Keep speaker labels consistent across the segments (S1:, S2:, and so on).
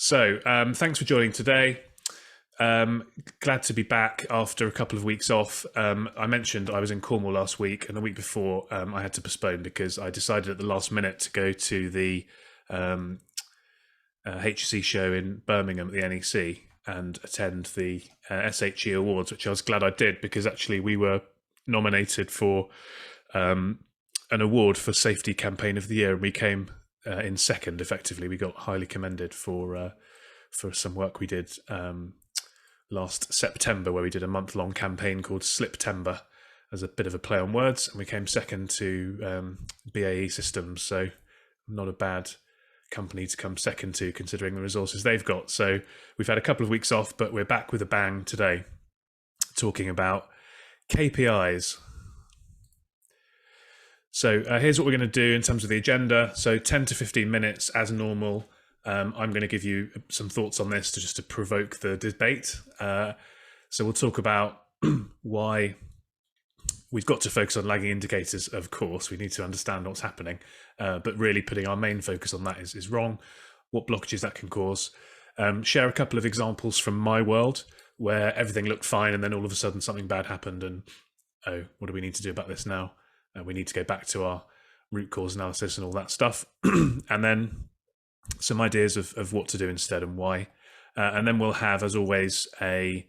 S1: Thanks for joining today. Glad to be back after a couple of weeks off. I mentioned I was in Cornwall last week, and the week before I had to postpone because I decided at the last minute to go to the HC show in Birmingham at the NEC and attend the SHE Awards, which I was glad I did because actually we were nominated for an award for Safety Campaign of the Year, and we came in second. Effectively, we got highly commended for some work we did last September, where we did a month-long campaign called Sliptember as a bit of a play on words, and we came second to BAE Systems. So not a bad company to come second to, considering the resources they've got. So we've had a couple of weeks off, but we're back with a bang today, talking about KPIs. So here's what we're going to do in terms of the agenda. So 10 to 15 minutes as normal. I'm going to give you some thoughts on this to provoke the debate. So we'll talk about why we've got to focus on lagging indicators. Of course, we need to understand what's happening, but really putting our main focus on that is wrong. What blockages that can cause. Share a couple of examples from my world where everything looked fine and then all of a sudden something bad happened, and what do we need to do about this now? We need to go back to our root cause analysis and all that stuff. And then some ideas of what to do instead and why. And then we'll have, as always, a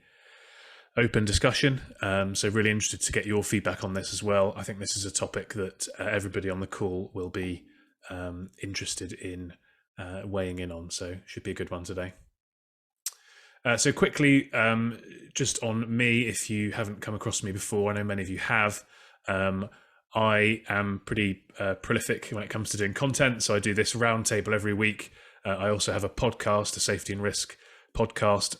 S1: open discussion. So really interested to get your feedback on this as well. I think this is a topic that everybody on the call will be interested in weighing in on. So should be a good one today. So quickly, just on me, if you haven't come across me before, I know many of you have. I am pretty prolific when it comes to doing content. So I do this roundtable every week. I also have a podcast, a safety and risk podcast,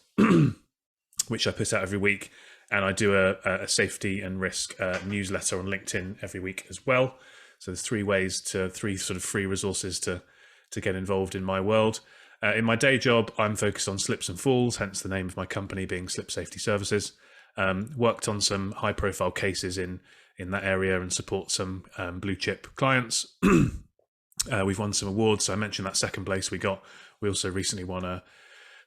S1: which I put out every week. And I do a safety and risk newsletter on LinkedIn every week as well. So there's three sort of free resources to get involved in my world. In my day job, I'm focused on slips and falls, hence the name of my company being Slip Safety Services. Worked on some high profile cases in that area and support some blue chip clients. We've won some awards. So I mentioned that second place we got. We also recently won a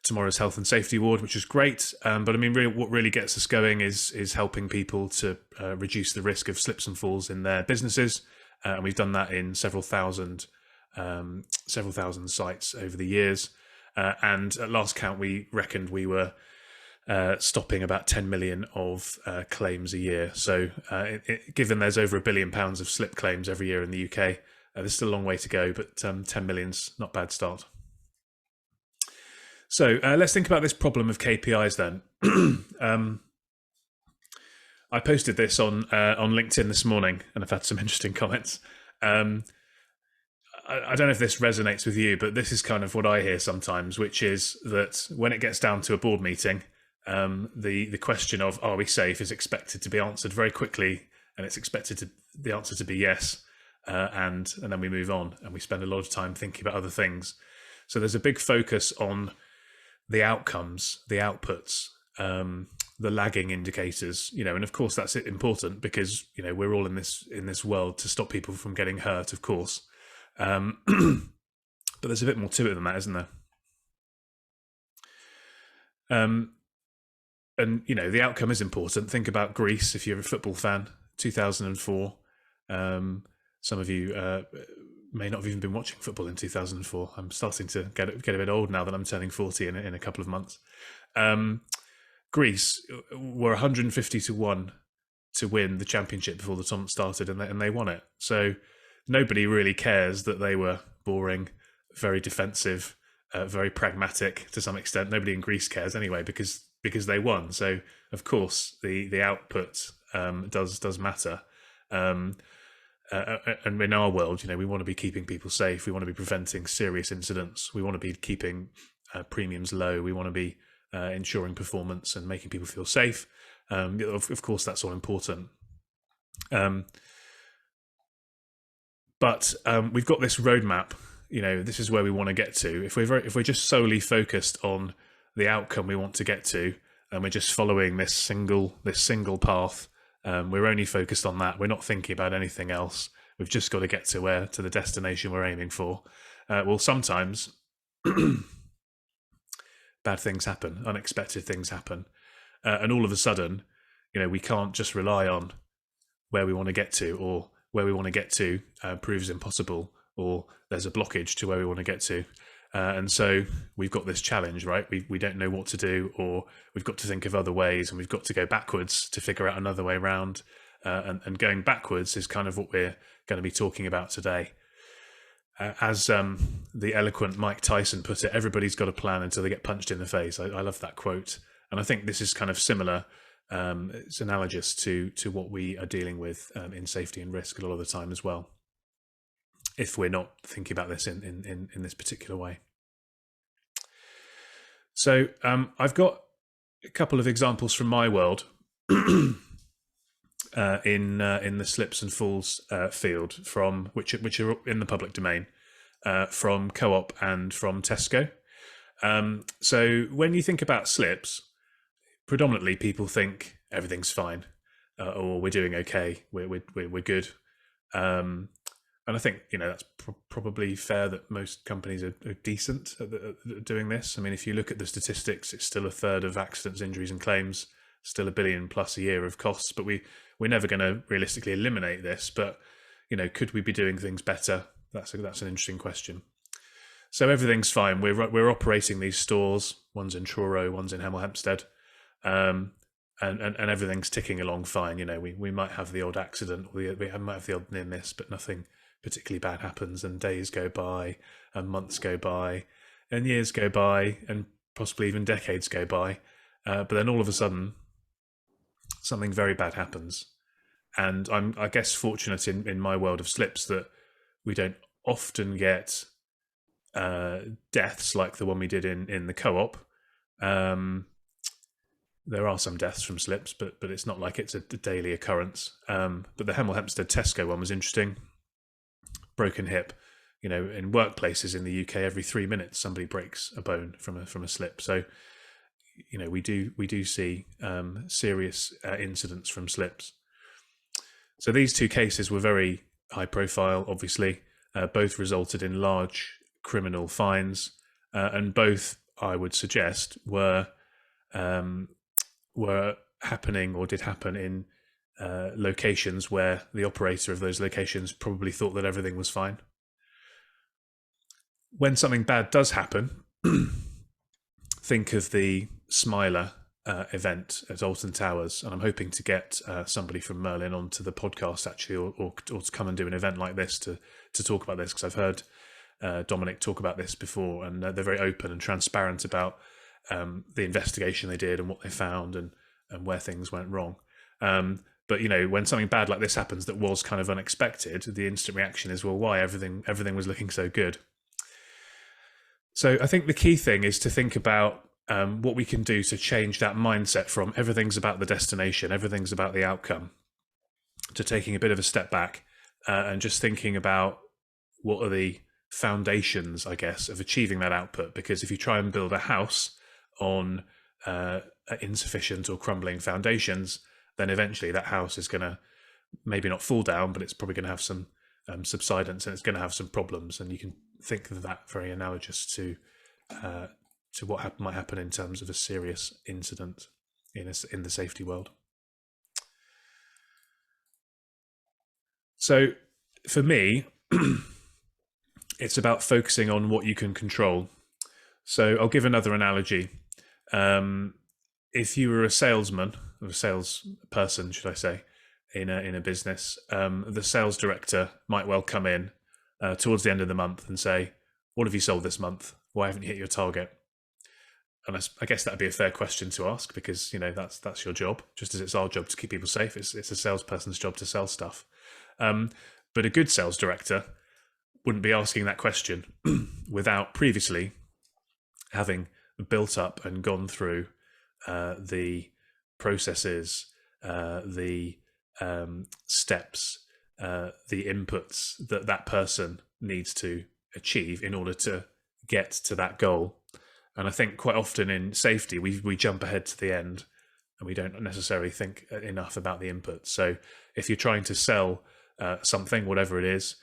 S1: Tomorrow's Health and Safety Award, which is great. But I mean, really, what really gets us going is helping people to reduce the risk of slips and falls in their businesses. And we've done that in several thousand sites over the years. And at last count, we reckoned we were stopping about 10 million of claims a year. So given there's over £1 billion of slip claims every year in the UK, there's still a long way to go, but 10 million's not a bad start. So let's think about this problem of KPIs then. I posted this on LinkedIn this morning, and I've had some interesting comments. I don't know if this resonates with you, but this is kind of what I hear sometimes, which is that when it gets down to a board meeting, the question of are we safe is expected to be answered very quickly, and it's expected the answer to be yes, and then we move on and we spend a lot of time thinking about other things. So there's a big focus on the outcomes, the outputs, the lagging indicators, and of course that's important because we're all in this world to stop people from getting hurt, of course, but there's a bit more to it than that, isn't there? And the outcome is important. Think about Greece if you're a football fan. 2004. Some of you may not have even been watching football in 2004. I'm starting to get a bit old now that I'm turning 40 in a couple of months. Greece were 150 to 1 to win the championship before the tournament started, and they won it. So nobody really cares that they were boring, very defensive, very pragmatic to some extent. Nobody in Greece cares anyway because they won. So of course the output does matter. And in our world, we want to be keeping people safe. We want to be preventing serious incidents. We want to be keeping premiums low. We want to be ensuring performance and making people feel safe. Of course, that's all important. But we've got this roadmap. This is where we want to get to. If we're just solely focused on the outcome we want to get to, and we're just following this single path, we're only focused on that. We're not thinking about anything else. We've just got to get to the destination we're aiming for. Well, sometimes bad things happen, unexpected things happen, and all of a sudden, we can't just rely on where we want to get to, or where we want to get to proves impossible, or there's a blockage to where we want to get to. And so we've got this challenge, right? We don't know what to do, or we've got to think of other ways, and we've got to go backwards to figure out another way around. And going backwards is kind of what we're going to be talking about today. As the eloquent Mike Tyson put it, everybody's got a plan until they get punched in the face. I love that quote. And I think this is kind of similar. It's analogous to what we are dealing with in safety and risk a lot of the time as well, if we're not thinking about this in this particular way. So I've got a couple of examples from my world in the slips and falls field, from which are in the public domain, from Co-op and from Tesco. So when you think about slips, predominantly people think everything's fine, or we're doing okay, we're good. And I think, that's probably fair that most companies are decent at doing this. I mean, if you look at the statistics, it's still a third of accidents, injuries and claims, still $1 billion plus a year of costs, but we're never going to realistically eliminate this. But, could we be doing things better? That's an interesting question. So everything's fine. We're operating these stores. One's in Truro, one's in Hemel Hempstead. And everything's ticking along fine. We might have the odd accident, or we might have the odd near miss, but nothing particularly bad happens, and days go by, and months go by, and years go by, and possibly even decades go by. But then all of a sudden, something very bad happens. And I'm, I guess, fortunate in my world of slips that we don't often get deaths like the one we did in the Co-op. There are some deaths from slips, but it's not like it's a daily occurrence. But the Hemel Hempstead Tesco one was interesting. Broken hip. In workplaces in the UK, every 3 minutes somebody breaks a bone from a slip. So, we do see serious incidents from slips. So these two cases were very high profile. Obviously, both resulted in large criminal fines, and both, I would suggest, were happening, or did happen, in locations where the operator of those locations probably thought that everything was fine. When something bad does happen, think of the Smiler event at Alton Towers, and I'm hoping to get somebody from Merlin onto the podcast actually, or to come and do an event like this to talk about this, because I've heard Dominic talk about this before, and they're very open and transparent about the investigation they did and what they found and where things went wrong. But when something bad like this happens that was kind of unexpected, the instant reaction is, well, why? Everything was looking so good. So I think the key thing is to think about what we can do to change that mindset from everything's about the destination, everything's about the outcome, to taking a bit of a step back and just thinking about what are the foundations, I guess, of achieving that output. Because if you try and build a house on insufficient or crumbling foundations, then eventually that house is going to maybe not fall down, but it's probably going to have some subsidence, and it's going to have some problems. And you can think of that very analogous to what might happen in terms of a serious incident in the safety world. So for me, it's about focusing on what you can control. So I'll give another analogy. If you were a salesman, or a salesperson, should I say, in a business, the sales director might well come in towards the end of the month and say, "What have you sold this month? Why haven't you hit your target?" And I guess that'd be a fair question to ask, because that's your job, just as it's our job to keep people safe. It's a salesperson's job to sell stuff. But a good sales director wouldn't be asking that question without previously having built up and gone through the processes, the steps, the inputs that person needs to achieve in order to get to that goal. And I think quite often in safety, we jump ahead to the end, and we don't necessarily think enough about the inputs. So if you're trying to sell something, whatever it is,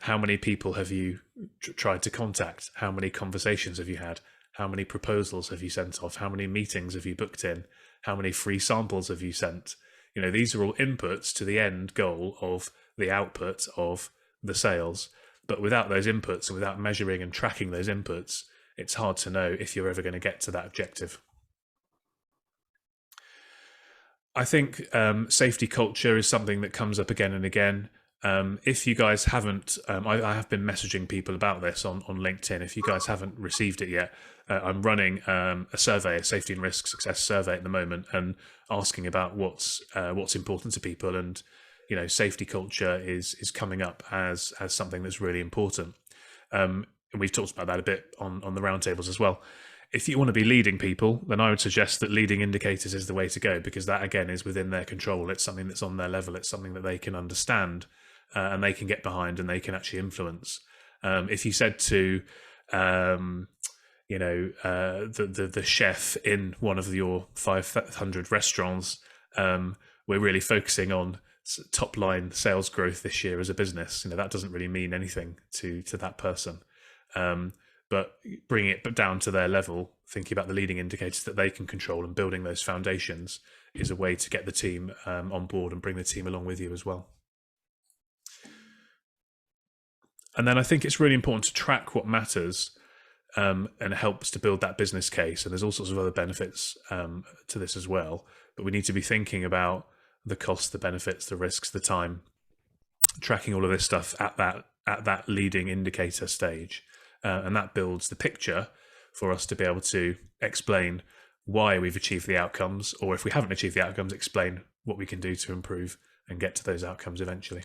S1: how many people have you tried to contact? How many conversations have you had? How many proposals have you sent off? How many meetings have you booked in? How many free samples have you sent? These are all inputs to the end goal of the output of the sales. But without those inputs and without measuring and tracking those inputs, it's hard to know if you're ever going to get to that objective. I think safety culture is something that comes up again and again. If you guys haven't, I have been messaging people about this on LinkedIn. If you guys haven't received it yet, I'm running a survey, a safety and risk success survey at the moment, and asking about what's important to people. And safety culture is coming up as something that's really important. And we've talked about that a bit on the roundtables as well. If you want to be leading people, then I would suggest that leading indicators is the way to go, because that, again, is within their control. It's something that's on their level. It's something that they can understand and they can get behind and they can actually influence. If you said to, the chef in one of your 500 restaurants, we're really focusing on top line sales growth this year as a business, that doesn't really mean anything to that person. But bringing it down to their level, thinking about the leading indicators that they can control and building those foundations is a way to get the team on board and bring the team along with you as well. And then I think it's really important to track what matters and it helps to build that business case. And there's all sorts of other benefits to this as well. But we need to be thinking about the costs, the benefits, the risks, the time, tracking all of this stuff at that leading indicator stage. And that builds the picture for us to be able to explain why we've achieved the outcomes, or if we haven't achieved the outcomes, explain what we can do to improve and get to those outcomes eventually.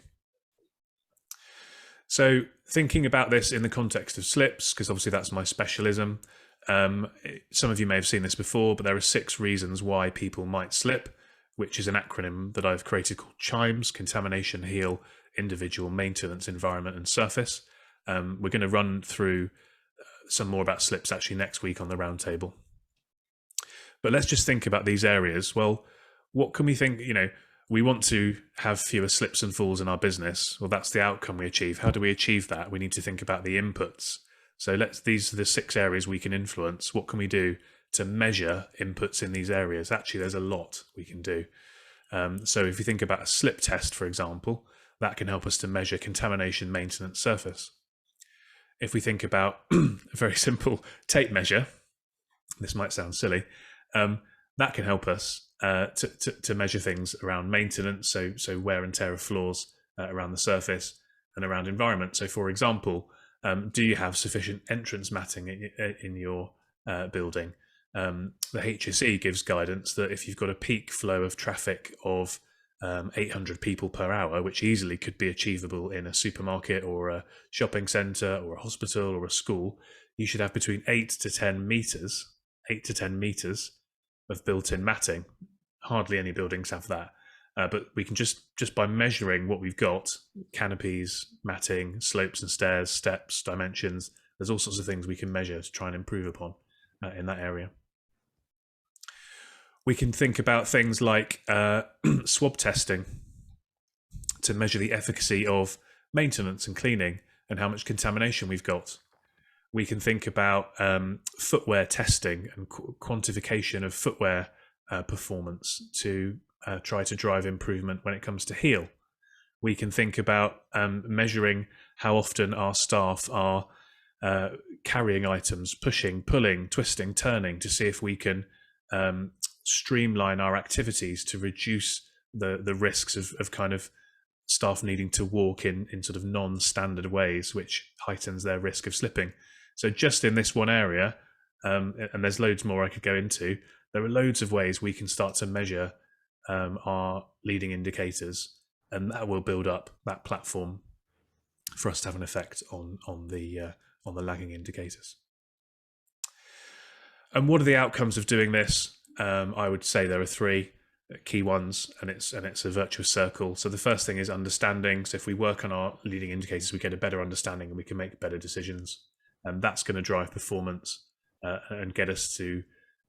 S1: So thinking about this in the context of slips, because obviously that's my specialism, some of you may have seen this before, but there are 6 reasons why people might slip, which is an acronym that I've created called CHIMES: contamination, heal, individual, maintenance, environment, and surface. We're going to run through some more about slips actually next week on the roundtable. But let's just think about these areas. Well, what can we think? We want to have fewer slips and falls in our business. Well, that's the outcome we achieve. How do we achieve that? We need to think about the inputs. So these are the 6 areas we can influence. What can we do to measure inputs in these areas? Actually, there's a lot we can do. So if you think about a slip test, for example, that can help us to measure contamination, maintenance, surface. If we think about a very simple tape measure, this might sound silly, that can help us to measure things around maintenance, so wear and tear of floors around the surface and around environment. So, for example, do you have sufficient entrance matting in your building? The HSE gives guidance that if you've got a peak flow of traffic of 800 people per hour, which easily could be achievable in a supermarket or a shopping centre or a hospital or a school, you should have between 8 to 10 meters of built-in matting. Hardly any buildings have that, but we can just by measuring what we've got, canopies, matting, slopes and stairs, steps, dimensions, there's all sorts of things we can measure to try and improve upon in that area. We can think about things like swab testing to measure the efficacy of maintenance and cleaning and how much contamination we've got. We can think about footwear testing and quantification of footwear performance to try to drive improvement when it comes to heel. We can think about measuring how often our staff are carrying items, pushing, pulling, twisting, turning, to see if we can streamline our activities to reduce the risks of kind of staff needing to walk in sort of non-standard ways, which heightens their risk of slipping. So just in this one area, and there's loads more I could go into, there are loads of ways we can start to measure our leading indicators, and that will build up that platform for us to have an effect on the lagging indicators. And what are the outcomes of doing this? I would say there are 3 key ones, and it's a virtuous circle. So the first thing is understanding. So if we work on our leading indicators, we get a better understanding and we can make better decisions, and that's going to drive performance and get us to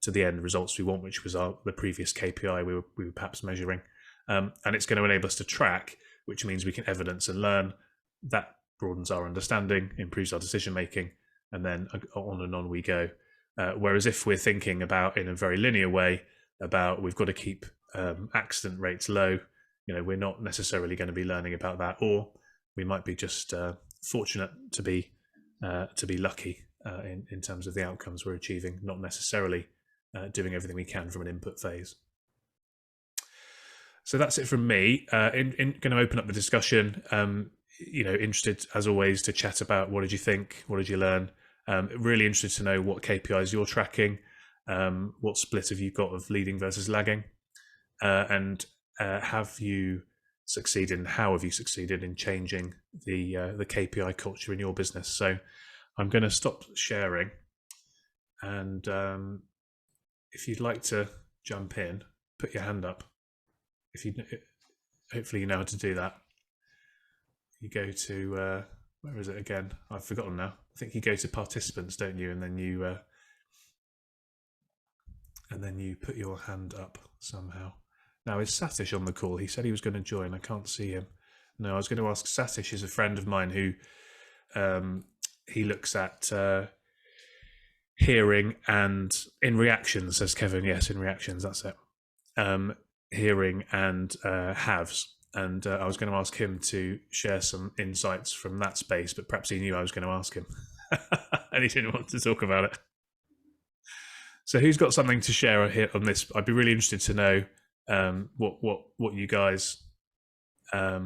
S1: the end results we want, which was the previous KPI we were perhaps measuring. And it's going to enable us to track, which means we can evidence and learn. That broadens our understanding, improves our decision making, and then on and on we go. Whereas if we're thinking about in a very linear way about we've got to keep accident rates low, we're not necessarily going to be learning about that, or we might be just fortunate to be lucky in terms of the outcomes we're achieving, not necessarily doing everything we can from an input phase. So that's it from me. Going to open up the discussion. Interested as always to chat about what did you think, what did you learn. Really interested to know what KPIs you're tracking, what split have you got of leading versus lagging, and have you succeeded, and how have you succeeded in changing the KPI culture in your business? So I'm going to stop sharing, and if you'd like to jump in, put your hand up. Hopefully you know how to do that. You go to where is it again? I've forgotten now. I think you go to participants, don't you? And then you put your hand up somehow. Now, is Satish on the call? He said he was going to join. I can't see him. No, I was going to ask. Satish is a friend of mine who he looks at hearing and in reactions, says Kevin. Yes, in reactions, that's it. Hearing and haves. And I was going to ask him to share some insights from that space, but perhaps he knew I was going to ask him and he didn't want to talk about it. So who's got something to share here on this? I'd be really interested to know what you guys are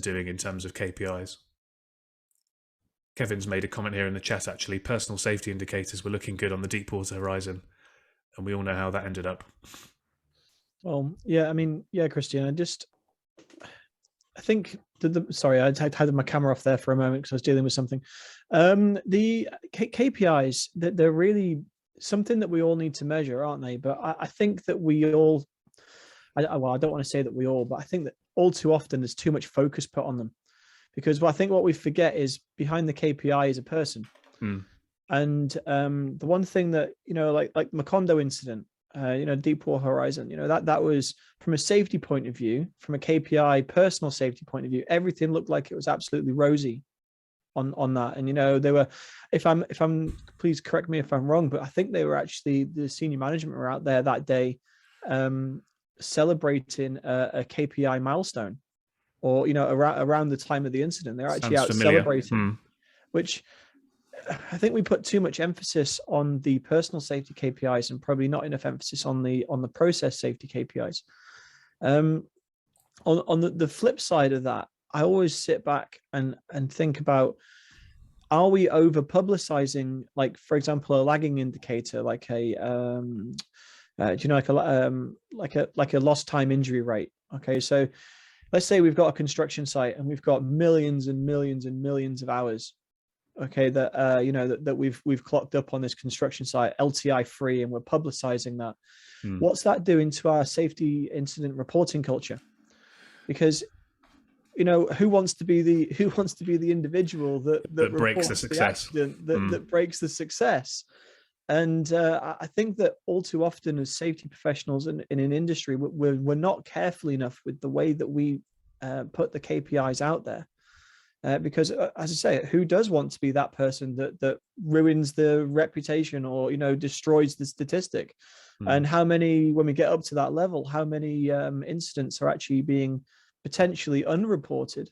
S1: doing in terms of KPIs. Kevin's made a comment here in the chat, actually. Personal safety indicators were looking good on the Deepwater Horizon, and we all know how that ended up.
S2: Well, yeah, I mean, yeah, Christian, I think sorry, I had my camera off there for a moment because I was dealing with something. The KPIs, they're really something that we all need to measure, aren't they? But I think that we all, I don't want to say that we all, but I think that all too often there's too much focus put on them, because I think what we forget is behind the KPI is a person. And the one thing that, like Macondo incident, Deepwater Horizon, that was from a safety point of view, from a KPI personal safety point of view, everything looked like it was absolutely rosy on that. And they were, if I'm please correct me if I'm wrong, but I think they were actually, the senior management were out there that day celebrating a KPI milestone, or around the time of the incident they're actually out celebrating, which I think we put too much emphasis on the personal safety KPIs and probably not enough emphasis on the process safety KPIs. On the flip side of that, I always sit back and think about, are we over publicizing, like, for example, a lagging indicator, like a like a lost time injury rate? Okay, so let's say we've got a construction site and we've got millions and millions and millions of hours, okay, that that we've clocked up on this construction site, LTI free, and we're publicizing that. What's that doing to our safety incident reporting culture? Because who wants to be the individual that
S1: breaks the success,
S2: that breaks the success? And I think that all too often as safety professionals in an industry, we're not careful enough with the way that we put the KPIs out there. Because as I say, who does want to be that person that ruins the reputation or destroys the statistic? And how many, when we get up to that level, how many incidents are actually being potentially unreported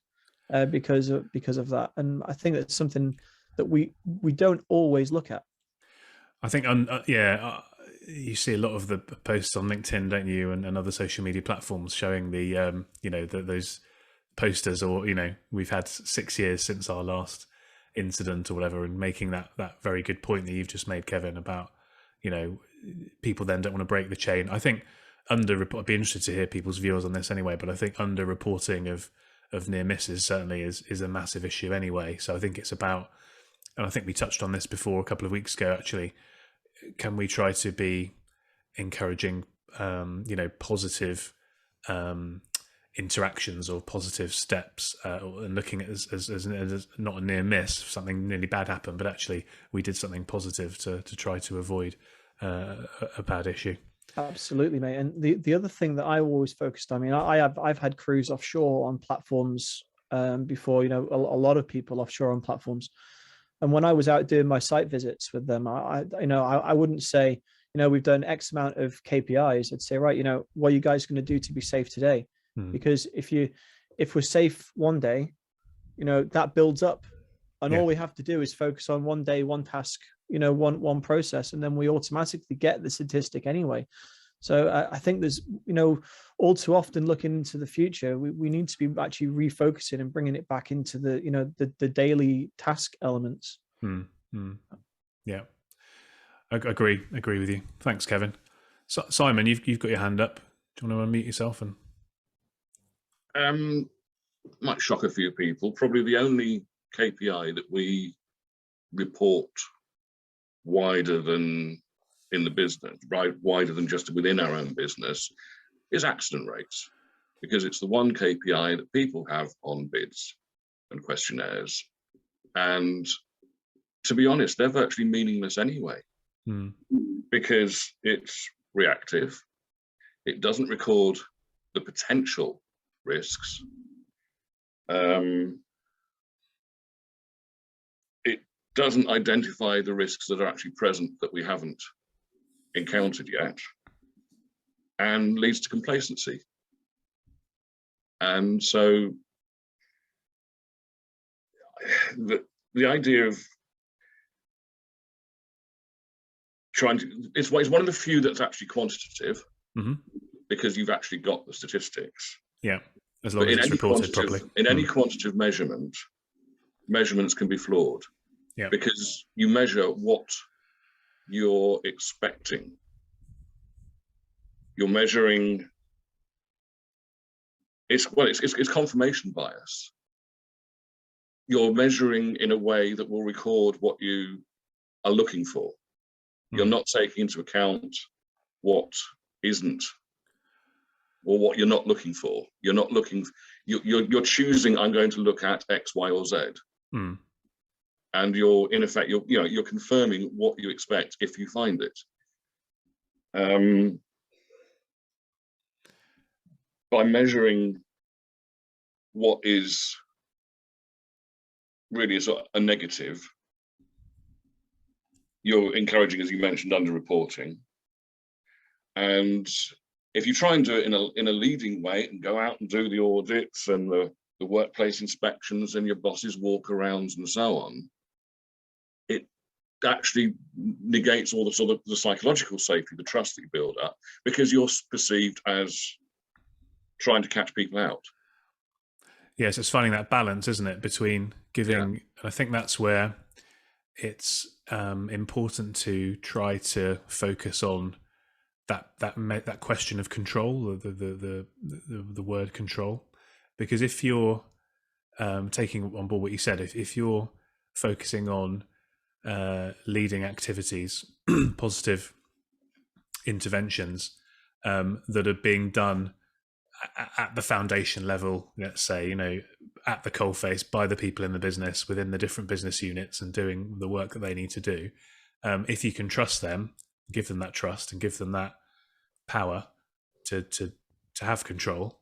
S2: because of that? And I think that's something that we don't always look at.
S1: I think you see a lot of the posts on LinkedIn, don't you, and other social media platforms showing the those posters, or we've had 6 years since our last incident or whatever, and making that very good point that you've just made, Kevin, about people then don't want to break the chain. I think I'd be interested to hear people's views on this anyway, but I think under reporting of near misses certainly is a massive issue anyway. So I think it's about, and I think we touched on this before a couple of weeks ago actually, can we try to be encouraging positive interactions or positive steps, and looking at as not a near miss, something nearly bad happened, but actually we did something positive to try to avoid a bad issue.
S2: Absolutely, mate. And the other thing that I always focused on, I mean, I've had crews offshore on platforms before, a lot of people offshore on platforms. And when I was out doing my site visits with them, I wouldn't say, we've done X amount of KPIs. I'd say, right, what are you guys going to do to be safe today? Because if we're safe one day, that builds up, and all we have to do is focus on one day, one task, one process, and then we automatically get the statistic anyway. So I think there's, all too often looking into the future, we need to be actually refocusing and bringing it back into the daily task elements.
S1: Yeah, I agree with you. Thanks, Kevin. So, Simon, you've got your hand up. Do you want to unmute yourself?
S3: And might shock a few people. Probably the only KPI that we report wider than in the business, right, wider than just within our own business, is accident rates, because it's the one KPI that people have on bids and questionnaires. And to be honest, they're virtually meaningless anyway, because it's reactive. It doesn't record the potential risks. It doesn't identify the risks that are actually present that we haven't encountered yet, and leads to complacency. And so the idea of trying to, it's one of the few that's actually quantitative, because you've actually got the statistics.
S1: Yeah, as long as it's reported properly.
S3: In any quantitative measurement, measurements can be flawed, because you measure what you're expecting. You're measuring, it's confirmation bias. You're measuring in a way that will record what you are looking for. You're not taking into account what isn't, or what you're not looking for. You're not looking, you're choosing, I'm going to look at X, Y, or Z. And you're, in effect, you're confirming what you expect if you find it. By measuring what is really a negative, you're encouraging, as you mentioned, underreporting. And if you try and do it in a leading way and go out and do the audits and the workplace inspections and your boss's walk-arounds and so on, it actually negates all the sort of the psychological safety, the trust that you build up, because you're perceived as trying to catch people out.
S1: Yes, it's finding that balance, isn't it, between giving, and I think that's where it's important to try to focus on that question of control, the word control, because if you're taking on board what you said, if you're focusing on leading activities, positive interventions that are being done at the foundation level, let's say, at the coalface by the people in the business within the different business units and doing the work that they need to do, if you can trust them, give them that trust and give them that power to have control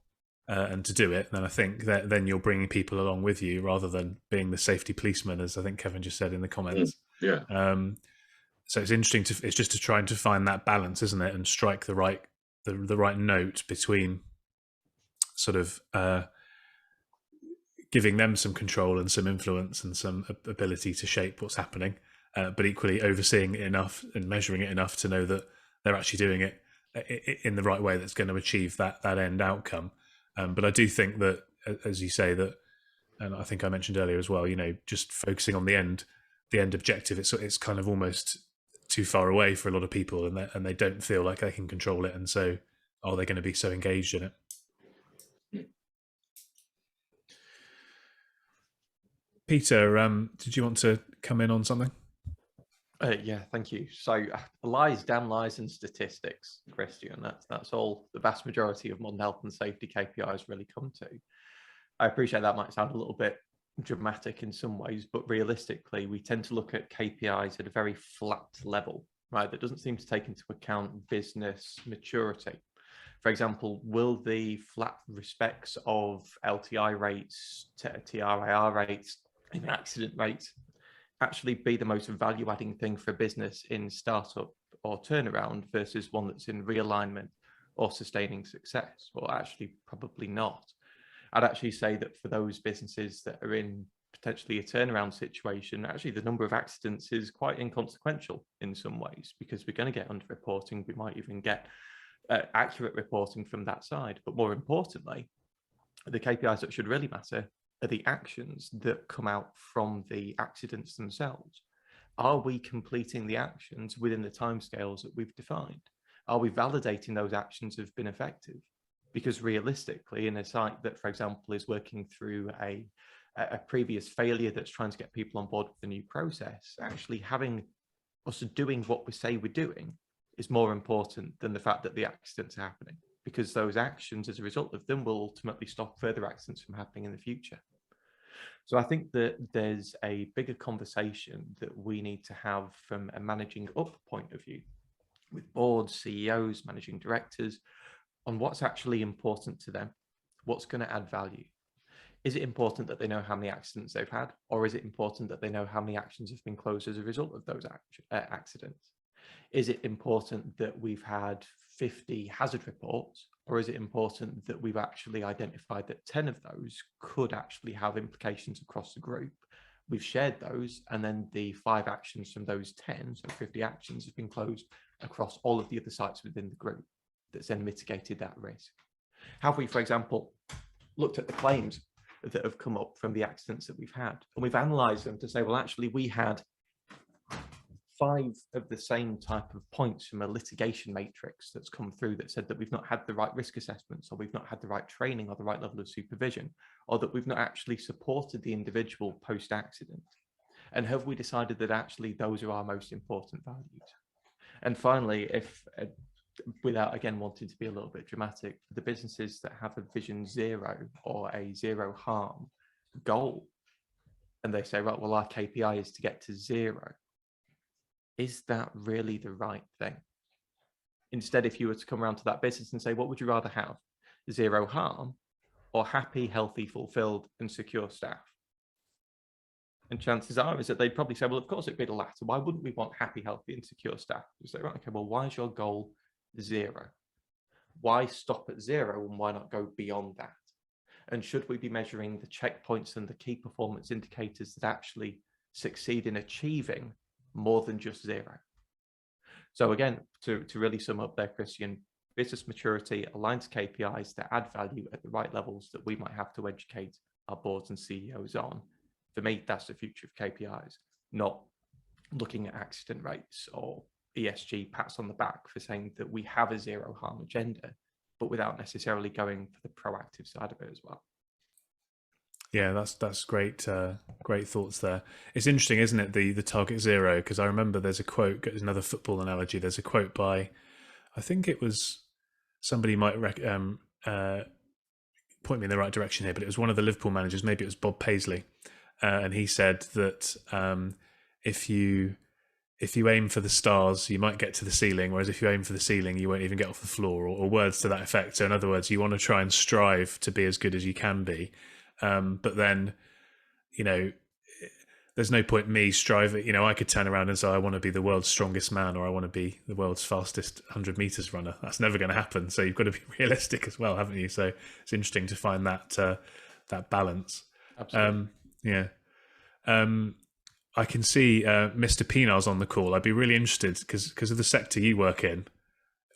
S1: and to do it, then I think that then you're bringing people along with you rather than being the safety policeman, as I think Kevin just said in the comments. So it's interesting it's just to try and to find that balance, isn't it, and strike the right note between sort of giving them some control and some influence and some ability to shape what's happening, but equally overseeing it enough and measuring it enough to know that they're actually doing it in the right way that's going to achieve that end outcome. But I do think that, as you say, that, and I think I mentioned earlier as well, just focusing on the end objective, it's kind of almost too far away for a lot of people, and they don't feel like they can control it, and so are they going to be so engaged in it? Peter, did you want to come in on something?
S4: Yeah, thank you. So lies, damn lies, and statistics, Christian. That's all the vast majority of modern health and safety KPIs really come to. I appreciate that might sound a little bit dramatic in some ways, but realistically, we tend to look at KPIs at a very flat level, right? That doesn't seem to take into account business maturity. For example, will the flat respects of LTI rates, TRIR rates, even accident rates actually be the most value-adding thing for a business in startup or turnaround versus one that's in realignment or sustaining success? Well, actually, probably not. I'd actually say that for those businesses that are in potentially a turnaround situation, actually the number of accidents is quite inconsequential in some ways, because we're going to get underreporting. We might even get accurate reporting from that side. But more importantly, the KPIs that should really matter are the actions that come out from the accidents themselves. Are we completing the actions within the timescales that we've defined? Are we validating those actions have been effective? Because realistically, in a site that, for example, is working through a previous failure that's trying to get people on board with the new process, actually having us doing what we say we're doing is more important than the fact that the accidents are happening, because those actions as a result of them will ultimately stop further accidents from happening in the future. So I think that there's a bigger conversation that we need to have from a managing up point of view with boards, CEOs, managing directors, on what's actually important to them, what's going to add value. Is it important that they know how many accidents they've had, or is it important that they know how many actions have been closed as a result of those accidents? Is it important that we've had 50 hazard reports, or is it important that we've actually identified that 10 of those could actually have implications across the group? We've shared those, and then the 5 actions from those 10, so 50 actions, have been closed across all of the other sites within the group. That's then mitigated that risk. Have we, for example, looked at the claims that have come up from the accidents that we've had, and we've analysed them to say, well, actually, we had 5 of the same type of points from a litigation matrix that's come through that said that we've not had the right risk assessments, or we've not had the right training or the right level of supervision, or that we've not actually supported the individual post-accident. And have we decided that actually those are our most important values? And finally, if without again wanting to be a little bit dramatic, the businesses that have a vision 0 or a 0 harm goal, and they say, right, well, our KPI is to get to 0. Is that really the right thing? Instead, if you were to come around to that business and say, what would you rather have? 0 harm or happy, healthy, fulfilled and secure staff? And chances are is that they'd probably say, well, of course it'd be the latter. Why wouldn't we want happy, healthy and secure staff? You say, right, okay, well, why is your goal 0? Why stop at 0 and why not go beyond that? And should we be measuring the checkpoints and the key performance indicators that actually succeed in achieving more than just 0? So again, to really sum up there, Christian, business maturity aligns KPIs that add value at the right levels that we might have to educate our boards and CEOs on. For me, that's the future of KPIs, not looking at accident rates or ESG pats on the back for saying that we have a 0 harm agenda, but without necessarily going for the proactive side of it as well.
S1: Yeah, that's great. Great thoughts there. It's interesting, isn't it? The target 0, because I remember there's a quote. Another football analogy. There's a quote by, I think it was somebody might point me in the right direction here, but it was one of the Liverpool managers. Maybe it was Bob Paisley, and he said that if you aim for the stars, you might get to the ceiling, whereas if you aim for the ceiling, you won't even get off the floor, or words to that effect. So in other words, you want to try and strive to be as good as you can be. But then, there's no point me striving. I could turn around and say, I want to be the world's strongest man, or I want to be the world's fastest 100 meters runner. That's never going to happen. So you've got to be realistic as well, haven't you? So it's interesting to find that balance.
S4: Absolutely.
S1: I can see Mr. Pinar's on the call. I'd be really interested because of the sector you work in,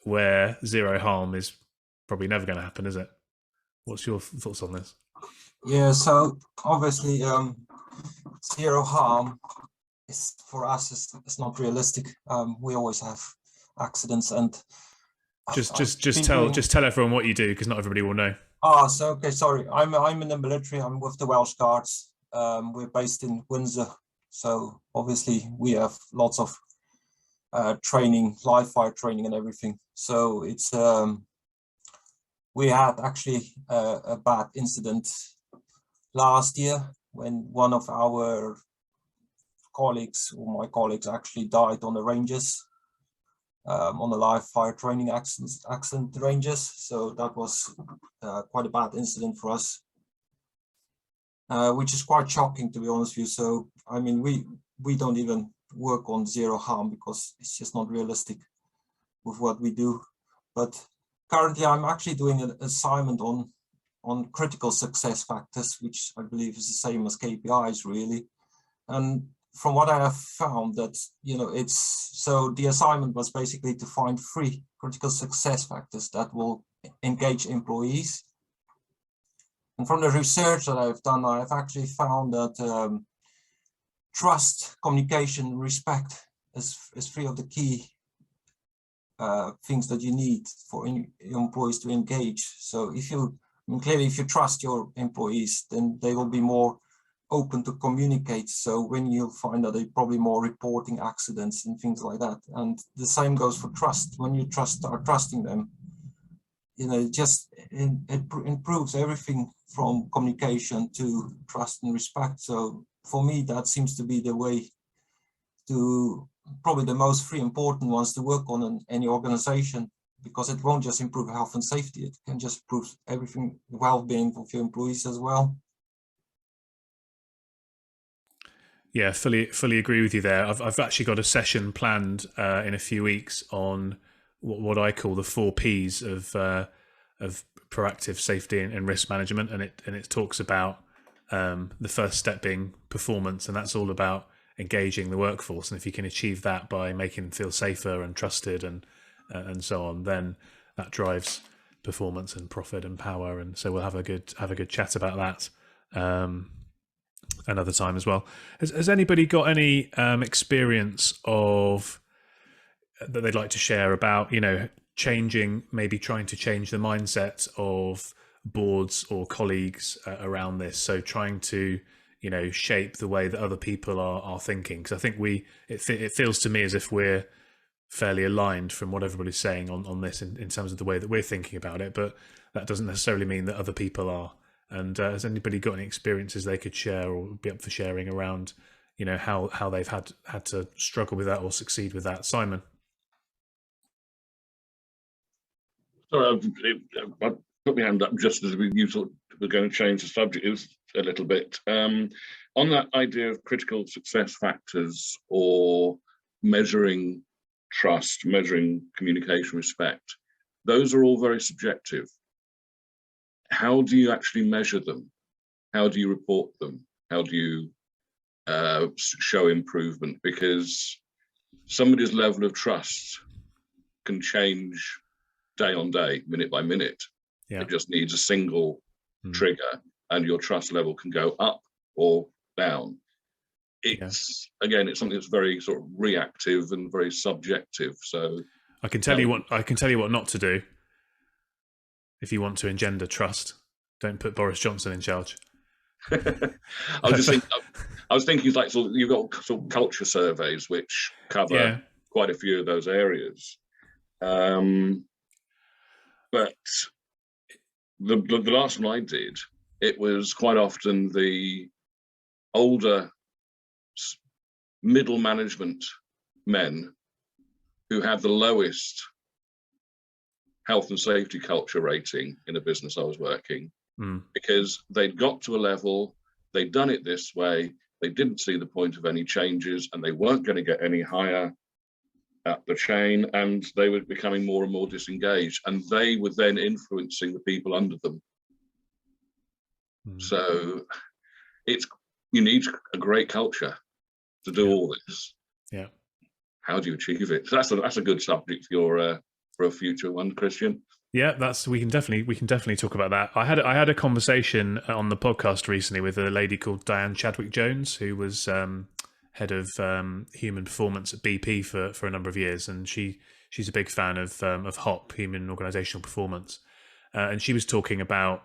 S1: where 0 harm is probably never going to happen, is it? What's your thoughts on this?
S5: Yeah, so obviously 0 harm is for us it's not realistic. We always have accidents, and
S1: just tell everyone what you do, because not everybody will know.
S5: So okay, sorry. I'm in the military. I'm with the Welsh Guards. We're based in Windsor, so obviously we have lots of training, live fire training, and everything. So it's we had actually a bad incident last year when one of our colleagues, or my colleagues, actually died on the ranges, on the live fire training accident ranges. So that was quite a bad incident for us, which is quite shocking, to be honest with you. So I mean, we don't even work on zero harm because it's just not realistic with what we do. But currently I'm actually doing an assignment on critical success factors, which I believe is the same as KPIs really. And from what I have found that, so the assignment was basically to find 3 critical success factors that will engage employees. And from the research that I've done, I've actually found that trust, communication, respect is 3 of the key things that you need for employees to engage. So clearly if you trust your employees, then they will be more open to communicate. So when you'll find that they're probably more reporting accidents and things like that. And the same goes for trust. When you start trusting them, it just improves everything from communication to trust and respect. So for me, that seems to be the way to probably the most 3 important ones to work on in any organization, because it won't just improve health and safety, it can just improve everything, well-being of your employees as well.
S1: Yeah, fully agree with you there. I've actually got a session planned in a few weeks on what I call the 4 Ps of proactive safety and risk management, and it talks about the first step being performance, and that's all about engaging the workforce. And if you can achieve that by making them feel safer and trusted and so on, then that drives performance and profit and power. And so we'll have a good chat about that another time as well. Has anybody got any experience of that they'd like to share about trying to change the mindset of boards or colleagues around this? So trying to shape the way that other people are thinking, because I think it feels to me as if we're fairly aligned from what everybody's saying on this in terms of the way that we're thinking about it, but that doesn't necessarily mean that other people are. And has anybody got any experiences they could share or be up for sharing around how they've had to struggle with that or succeed with that? Simon?
S3: Sorry, I put my hand up just as you thought we're going to change the subject. It was a little bit on that idea of critical success factors or measuring trust, measuring communication, respect. Those are all very subjective. How do you actually measure them? How do you report them? How do you show improvement? Because somebody's level of trust can change day on day, minute by minute.
S1: Yeah.
S3: It just needs a single trigger and your trust level can go up or down. It's something that's very sort of reactive and very subjective. So
S1: I can tell you what not to do. If you want to engender trust, don't put Boris Johnson in charge.
S3: I was thinking like, so you've got sort of culture surveys which cover quite a few of those areas. But the last one I did, it was quite often the older middle management men who had the lowest health and safety culture rating in the business I was working, because they'd got to a level, they'd done it this way, they didn't see the point of any changes, and they weren't going to get any higher up the chain, and they were becoming more and more disengaged, and they were then influencing the people under them. So you need a great culture to do all this.
S1: Yeah.
S3: How do you achieve it? So that's a good subject for a future one, Christian.
S1: Yeah, we can definitely talk about that. I had a conversation on the podcast recently with a lady called Diane Chadwick Jones, who was head of human performance at BP for a number of years, and she's a big fan of HOP, human organizational performance, and she was talking about,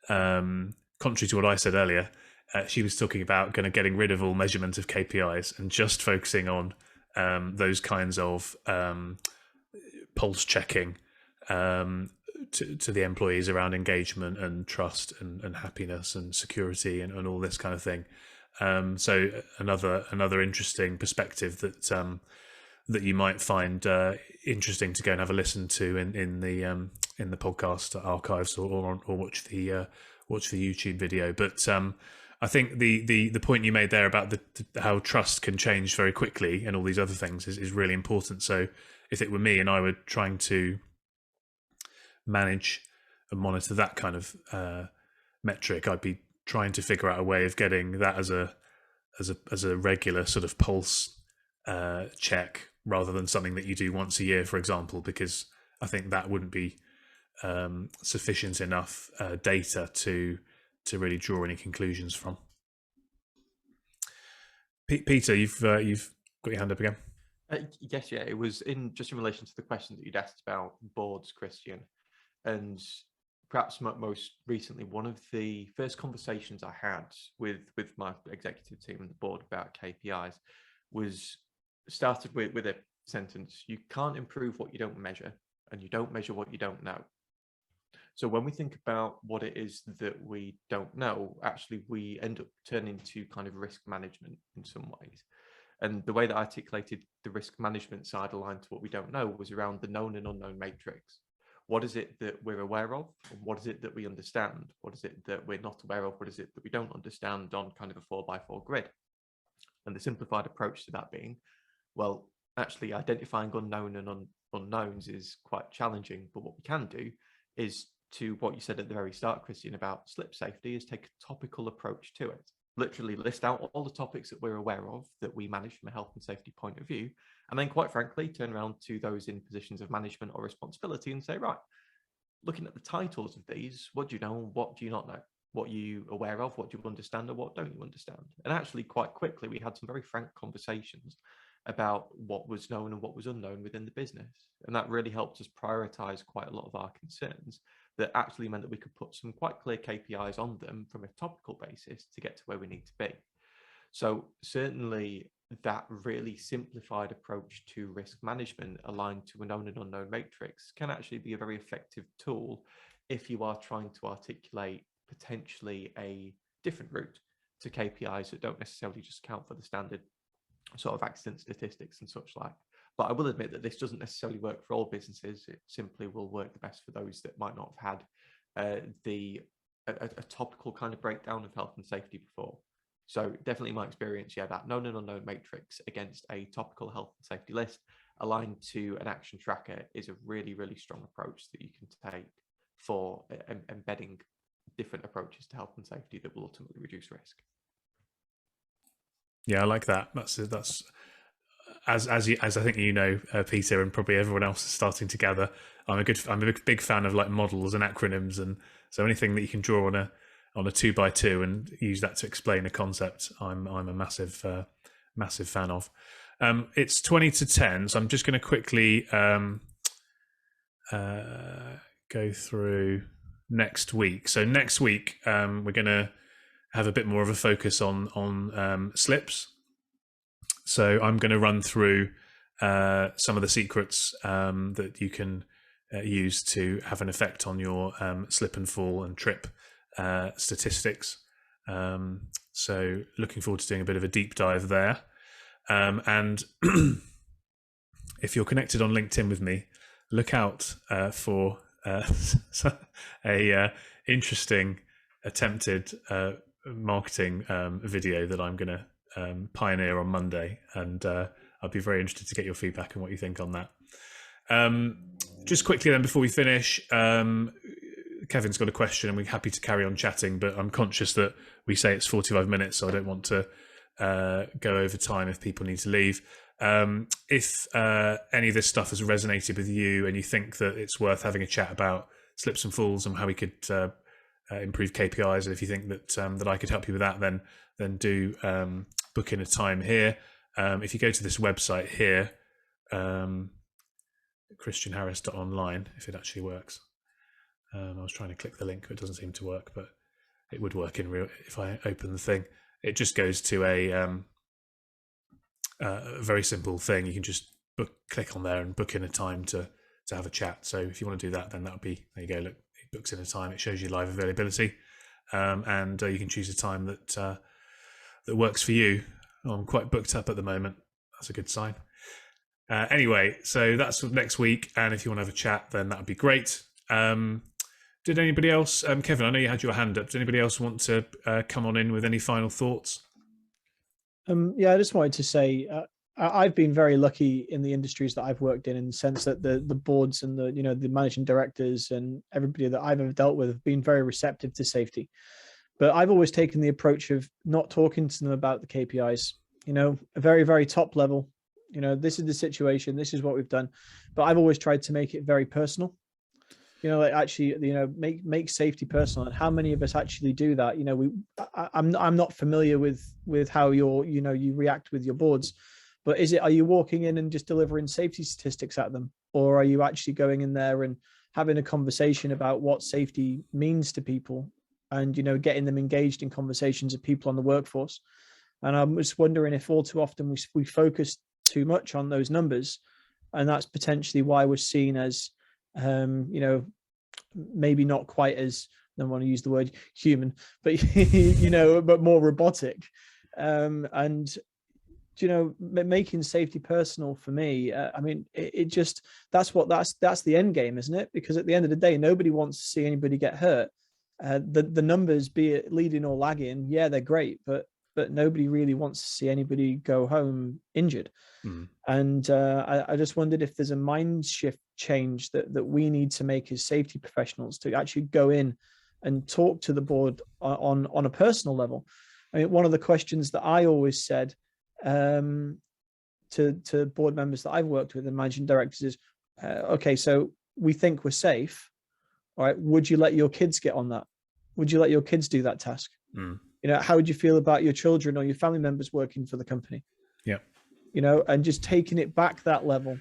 S1: contrary to what I said earlier, she was talking about kind of getting rid of all measurement of KPIs and just focusing on those kinds of pulse checking to the employees around engagement and trust and happiness and security and all this kind of thing. So another interesting perspective that you might find interesting to go and have a listen to in the podcast archives or watch the YouTube video. But I think the point you made there about how trust can change very quickly and all these other things is really important. So if it were me and I were trying to manage and monitor that kind of metric, I'd be trying to figure out a way of getting that as a regular sort of pulse check, rather than something that you do once a year, for example, because I think that wouldn't be sufficient enough data to really draw any conclusions from. Peter, you've got your hand up again.
S4: Yes, yeah, it was in relation to the question that you'd asked about boards, Christian, and perhaps most recently, one of the first conversations I had with my executive team and the board about KPIs was started with a sentence: you can't improve what you don't measure, and you don't measure what you don't know. So when we think about what it is that we don't know, actually we end up turning to kind of risk management in some ways. And the way that I articulated the risk management side aligned to what we don't know was around the known and unknown matrix. What is it that we're aware of? And what is it that we understand? What is it that we're not aware of? What is it that we don't understand on kind of a 4x4 grid? And the simplified approach to that being, well, actually identifying unknown and unknowns is quite challenging, but what we can do is, to what you said at the very start, Christian, about slip safety, is take a topical approach to it. Literally list out all the topics that we're aware of that we manage from a health and safety point of view, and then quite frankly turn around to those in positions of management or responsibility and say, right, looking at the titles of these, what do you know and what do you not know? What are you aware of? What do you understand and what don't you understand? And actually quite quickly we had some very frank conversations about what was known and what was unknown within the business, and that really helped us prioritize quite a lot of our concerns. That actually meant that we could put some quite clear KPIs on them from a topical basis to get to where we need to be. So certainly that really simplified approach to risk management aligned to a known and unknown matrix can actually be a very effective tool if you are trying to articulate potentially a different route to KPIs that don't necessarily just account for the standard sort of accident statistics and such like. But I will admit that this doesn't necessarily work for all businesses. It simply will work the best for those that might not have had a topical kind of breakdown of health and safety before. So definitely my experience, yeah, that known and unknown matrix against a topical health and safety list aligned to an action tracker is a really, really strong approach that you can take for embedding different approaches to health and safety that will ultimately reduce risk.
S1: Yeah, I like that. That's as I think you know, Peter, and probably everyone else is starting to gather. I'm a big fan of like models and acronyms, and so anything that you can draw on a 2x2 and use that to explain a concept, I'm a massive fan of. It's 20 to 10, so I'm just going to quickly go through next week. So next week we're going to have a bit more of a focus on slips. So I'm going to run through some of the secrets that you can use to have an effect on your slip and fall and trip statistics. So looking forward to doing a bit of a deep dive there. And if you're connected on LinkedIn with me, look out for a interesting attempted marketing video that I'm going to pioneer on Monday, and I'll be very interested to get your feedback and what you think on that. Just quickly then, before we finish, Kevin's got a question and we're happy to carry on chatting, but I'm conscious that we say it's 45 minutes, so I don't want to go over time if people need to leave. If any of this stuff has resonated with you and you think that it's worth having a chat about slips and falls and how we could improve KPIs, and if you think that that I could help you with that, then do book in a time here. If you go to this website here, christianharris.online, if it actually works. I was trying to click the link, but it doesn't seem to work, but it would work in real if I open the thing. It just goes to a very simple thing. You can just click on there and book in a time to have a chat. So if you want to do that, then that would be, there you go, look, it books in a time, it shows you live availability, and you can choose a time that works for you. I'm quite booked up at the moment. That's a good sign. Anyway, so that's next week, and if you want to have a chat, then that would be great. Do Did anybody else, Kevin, I know you had your hand up. Does anybody else want to come on in with any final thoughts?
S2: Yeah, I just wanted to say I've been very lucky in the industries that I've worked in the sense that the boards and the managing directors and everybody that I've ever dealt with have been very receptive to safety. But I've always taken the approach of not talking to them about the KPIs, a very, very top level. This is the situation, this is what we've done. But I've always tried to make it very personal. Like actually, make safety personal. And how many of us actually do that? I'm not familiar with how you react with your boards, but are you walking in and just delivering safety statistics at them, or are you actually going in there and having a conversation about what safety means to people, and getting them engaged in conversations of people on the workforce? And I'm just wondering if all too often we focus too much on those numbers, and that's potentially why we're seen as maybe not quite as, I don't want to use the word human, but but more robotic. And making safety personal for me, I mean, it just, that's the end game, isn't it? Because at the end of the day, nobody wants to see anybody get hurt. The numbers, be it leading or lagging, yeah, they're great, but nobody really wants to see anybody go home injured. And I just wondered if there's a mind shift change that we need to make as safety professionals to actually go in and talk to the board on a personal level. I mean, one of the questions that I always said to board members that I've worked with and managing directors is, okay, so we think we're safe. All right, would you let your kids get on that? Would you let your kids do that task? How would you feel about your children or your family members working for the company?
S1: Yeah.
S2: And just taking it back that level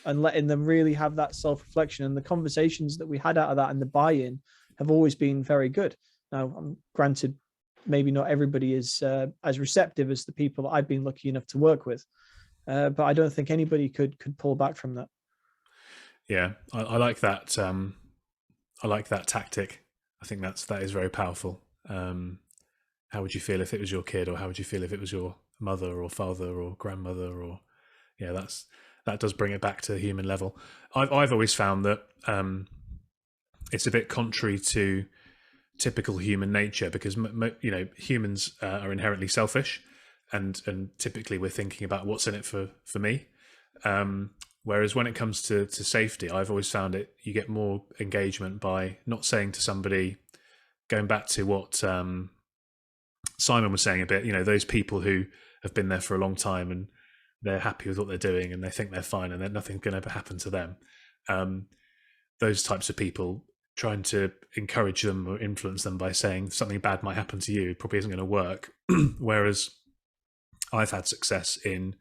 S2: and letting them really have that self-reflection. And the conversations that we had out of that and the buy-in have always been very good. Now, granted, maybe not everybody is as receptive as the people that I've been lucky enough to work with, but I don't think anybody could pull back from that.
S1: Yeah, I like that. I like that tactic. I think that is very powerful. How would you feel if it was your kid, or how would you feel if it was your mother or father or grandmother? Or that does bring it back to the human level. I've always found that it's a bit contrary to typical human nature, because humans are inherently selfish, and typically we're thinking about what's in it for me. Whereas when it comes to safety, I've always found you get more engagement by not saying to somebody, going back to what Simon was saying a bit, those people who have been there for a long time and they're happy with what they're doing and they think they're fine and that nothing's going to happen to them. Those types of people, trying to encourage them or influence them by saying something bad might happen to you probably isn't going to work. Whereas I've had success in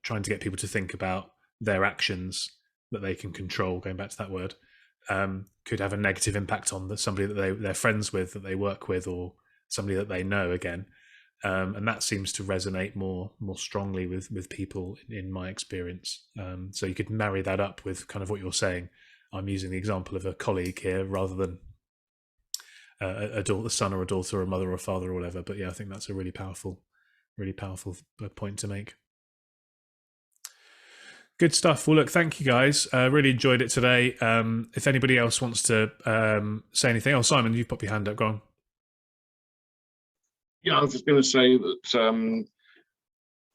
S1: trying to get people to think about their actions that they can control, going back to that word, could have a negative impact on somebody that they're friends with, that they work with, or somebody that they know again. And that seems to resonate more strongly with people in my experience. So you could marry that up with kind of what you're saying. I'm using the example of a colleague here rather than a son or a daughter or a mother or a father or whatever. But yeah, I think that's a really powerful point to make. Good stuff. Well, look, thank you guys. Really enjoyed it today. If anybody else wants to say anything, Simon, you've popped your hand up. Go on.
S3: Yeah, I was just going to say that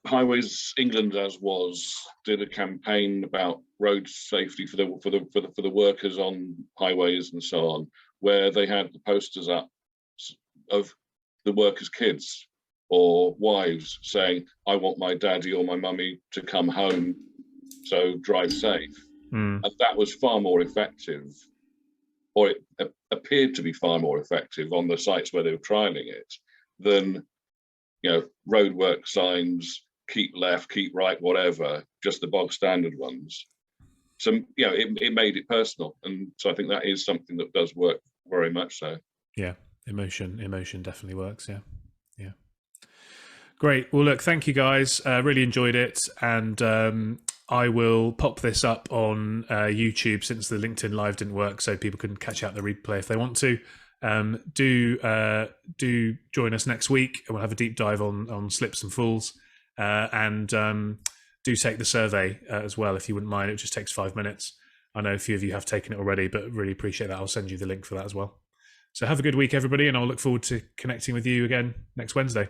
S3: Highways England, did a campaign about road safety for the workers on highways and so on, where they had the posters up of the workers' kids or wives saying, "I want my daddy or my mummy to come home, so drive safe." And that was far more effective, or it appeared to be far more effective on the sites where they were trialing it, than roadwork signs, keep left, keep right, whatever, just the bog standard ones. So it made it personal, and so I think that is something that does work very much so.
S1: Yeah, emotion definitely works. Yeah. Great. Well, look, thank you guys. Really enjoyed it, and I will pop this up on YouTube since the LinkedIn Live didn't work, so people can catch out the replay if they want to. Do join us next week, and we'll have a deep dive on slips and falls, and do take the survey as well if you wouldn't mind. It just takes 5 minutes. I know a few of you have taken it already, but really appreciate that. I'll send you the link for that as well. So have a good week, everybody, and I'll look forward to connecting with you again next Wednesday.